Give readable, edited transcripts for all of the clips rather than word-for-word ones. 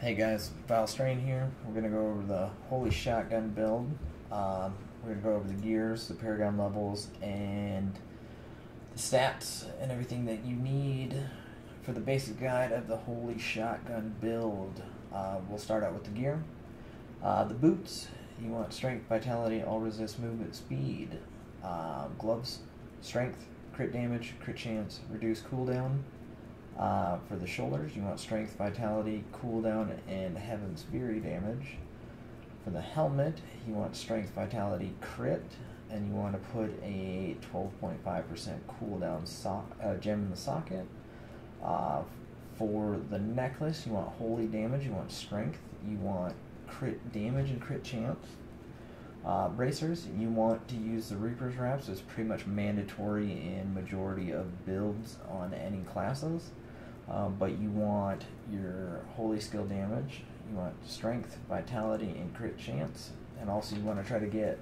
Hey guys, Val Strain here. We're going to go over the Holy Shotgun build. We're going to go over the gears, the paragon levels, and the stats and everything that you need for the basic guide of the Holy Shotgun build. We'll start out with the gear. The boots, you want strength, vitality, all resist, movement, speed. Gloves, strength, crit damage, crit chance, reduce cooldown. For the shoulders, you want strength, vitality, cooldown, and Heaven's Fury damage. For the helmet, you want strength, vitality, crit, and you want to put a 12.5% cooldown gem in the socket. For the necklace, you want holy damage, you want strength, you want crit damage and crit chance. Bracers, you want to use the Reaper's Wraps. It's pretty much mandatory in majority of builds on any classes. But you want your holy skill damage, you want strength, vitality, and crit chance, and also you want to try to get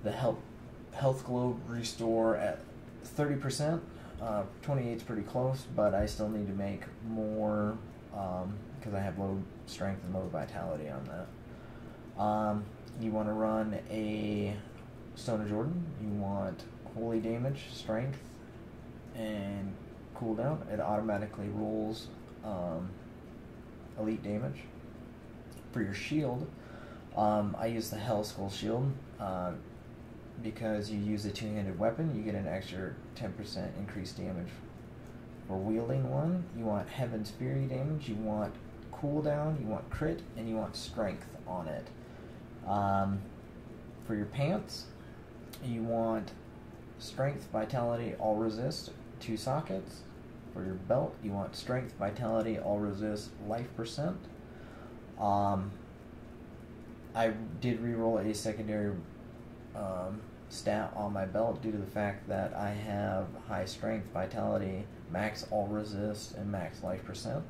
the health globe restore at 30%. 28 is pretty close, but I still need to make more because I have low strength and low vitality on that. You want to run a Stone of Jordan. You want holy damage, strength, and cooldown. It automatically rolls elite damage. For your shield, I use the Hell Skull shield because you use a two-handed weapon, you get an extra 10% increased damage. For wielding one, you want Heaven's Fury damage, you want cooldown, you want crit, and you want strength on it. For your pants, you want strength, vitality, all resist, 2 sockets. For your belt, you want strength, vitality, all resist, life percent. I did reroll a secondary stat on my belt due to the fact that I have high strength, vitality, max all resist, and max life percent.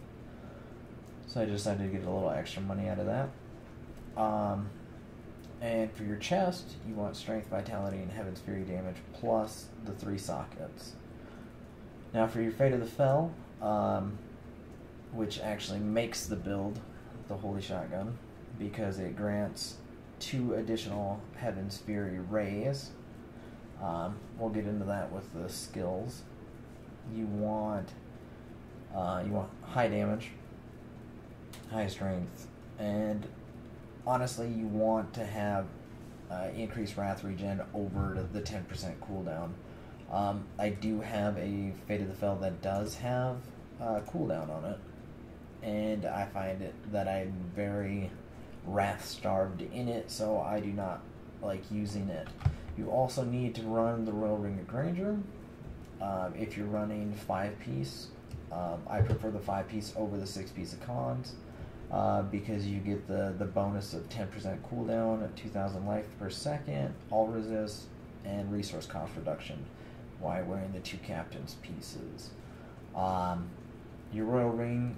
So I decided to get a little extra money out of that. And for your chest, you want strength, vitality, and Heaven's Fury damage plus the 3 sockets. Now for your Fate of the Fell, which actually makes the build the Holy Shotgun because it grants 2 additional Heaven's Fury rays. We'll get into that with the skills. You want high damage, high strength, and honestly, you want to have increased Wrath regen over the 10% cooldown. I do have a Fate of the Fell that does have cooldown on it, and I find that I'm very Wrath starved in it, so I do not like using it. You also need to run the Royal Ring of Grandeur. If you're running 5-piece, I prefer the 5-piece over the 6-piece of cons. Because you get the bonus of 10% cooldown at 2,000 life per second, all resist, and resource cost reduction while wearing the 2 captain's pieces. Your Royal Ring,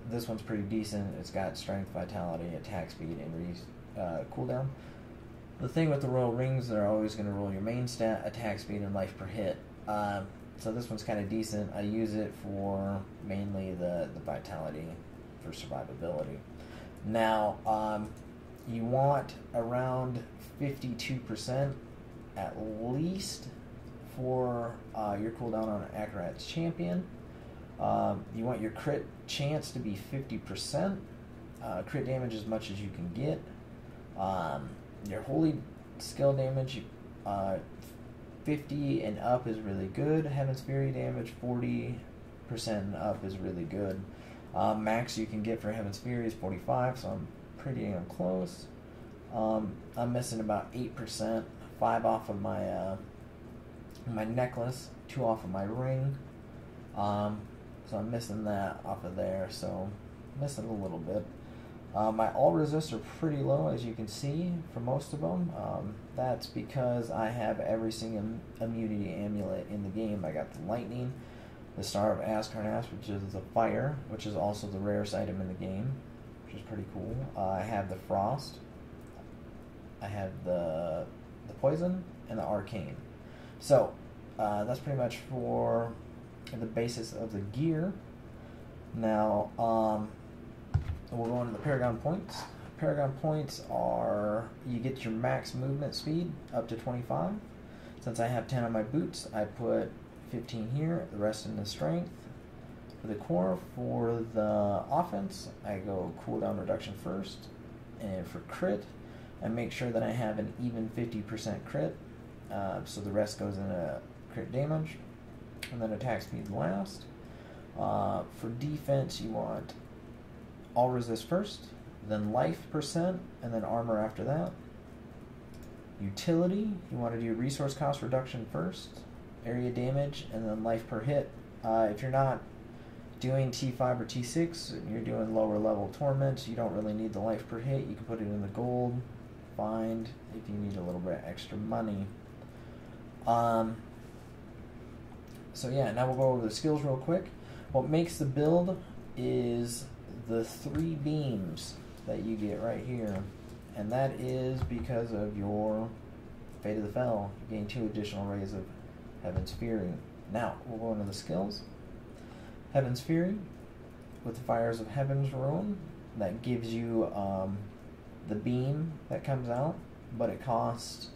this one's pretty decent. It's got strength, vitality, attack speed, and cooldown. The thing with the Royal Rings, they're always going to roll your main stat, attack speed, and life per hit. So this one's kind of decent. I use it for mainly the vitality for survivability. Now, you want around 52% at least for your cooldown on Akarat's Champion. You want your crit chance to be 50%. Crit damage as much as you can get. Your holy skill damage, 50 and up is really good. Heaven's Fury damage, 40% and up is really good. Max you can get for Heaven's Fury is 45, so I'm pretty damn close. I'm missing about 8%, 5 off of my my necklace, 2 off of my ring. So I'm missing that off of there, so I'm missing a little bit. My all resists are pretty low, as you can see, for most of them. That's because I have every single immunity amulet in the game. I got the lightning, the Star of Askarnas, which is the fire, which is also the rarest item in the game, which is pretty cool. I have the frost, I have the poison, and the arcane. So that's pretty much for the basis of the gear. Now we'll go into the paragon points. Paragon points are, you get your max movement speed up to 25. Since I have 10 on my boots, I put 15 here, the rest in the strength. For the core, for the offense, I go cooldown reduction first. And for crit, I make sure that I have an even 50% crit. So the rest goes into crit damage. And then attack speed last. For defense, you want all resist first, then life percent, and then armor after that. Utility, you want to do resource cost reduction first, area damage, and then life per hit. If you're not doing T5 or T6, and you're doing lower level torments, you don't really need the life per hit. You can put it in the gold, find, if you need a little bit extra money. So yeah, now we'll go over the skills real quick. What makes the build is the 3 beams that you get right here. And that is because of your Fate of the Fell. You gain 2 additional rays of Heaven's Fury. Now, we'll go into the skills. Heaven's Fury, with the Fires of Heaven's Ruin, that gives you the beam that comes out, but it costs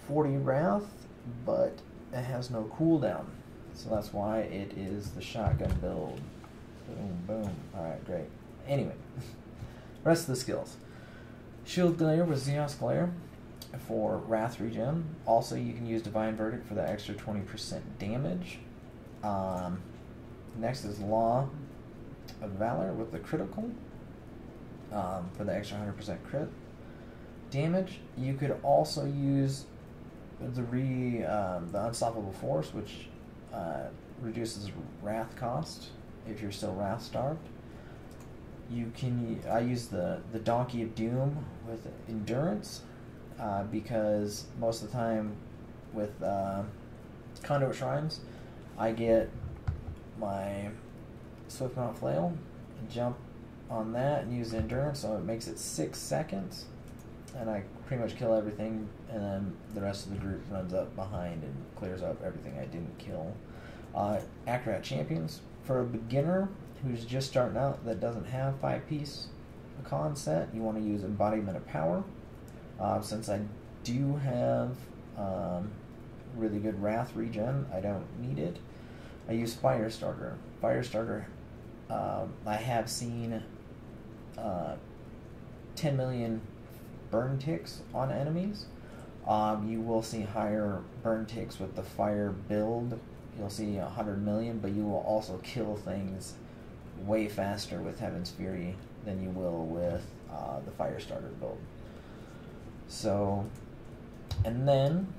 40 Wrath, but it has no cooldown. So that's why it is the shotgun build. Boom, boom. Alright, great. Anyway, rest of the skills. Shield Glare with Zeos Glare for Wrath regen. Also, you can use Divine Verdict for the extra 20% damage. Next is Law of Valor with the critical for the extra 100% crit damage. You could also use the Unstoppable Force, which reduces Wrath cost if you're still Wrath starved. I use the Donkey of Doom with Endurance because most of the time with Conduit Shrines, I get my Swift Mount Flail and jump on that and use the Endurance, so it makes it 6 seconds, and I pretty much kill everything, and then the rest of the group runs up behind and clears up everything I didn't kill. Accurate Champions. For a beginner who's just starting out that doesn't have 5-piece con set, you want to use Embodiment of Power. Since I do have really good Wrath regen, I don't need it. I use Firestarter. Firestarter, I have seen 10 million burn ticks on enemies. You will see higher burn ticks with the fire build. You'll see 100 million, but you will also kill things way faster with Heaven's Fury than you will with the Firestarter build. So, and then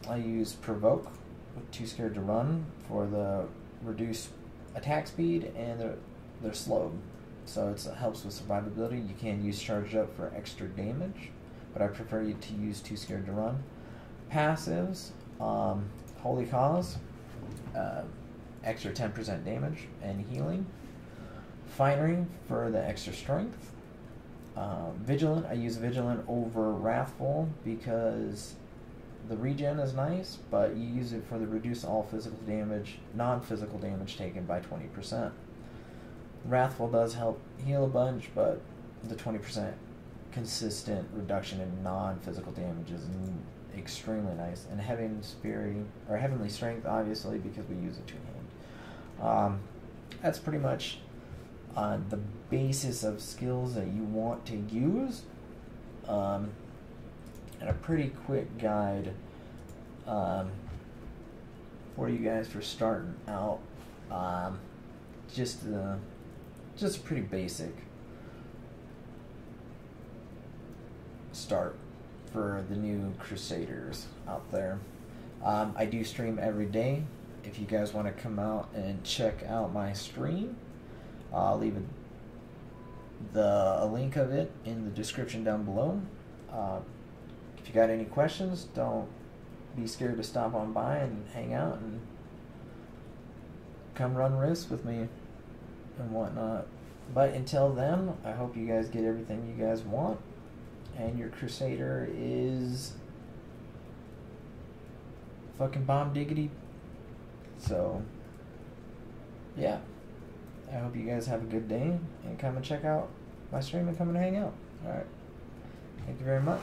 I use Provoke with Too Scared to Run for the reduced attack speed, and they're slowed. So it helps with survivability. You can use Charged Up for extra damage, but I prefer you to use Too Scared to Run. Passives, Holy Cause, extra 10% damage and healing. Finery for the extra strength. Vigilant, I use Vigilant over Wrathful because the regen is nice, but you use it for the reduce all physical damage, non-physical damage taken by 20%. Wrathful does help heal a bunch, but the 20% consistent reduction in non-physical damage is extremely nice. And Heaven's Fury, or Heavenly Strength, obviously, because we use it two-hand. That's pretty much the basis of skills that you want to use. And a pretty quick guide for you guys for starting out. Just a pretty basic start for the new Crusaders out there. I do stream every day. If you guys want to come out and check out my stream, I'll leave a link of it in the description down below. If you got any questions, don't be scared to stop on by and hang out and come run risks with me and whatnot. But until then, I hope you guys get everything you guys want, and your Crusader is fucking bomb diggity. So, yeah. I hope you guys have a good day, and come and check out my stream and come and hang out. Alright. Thank you very much.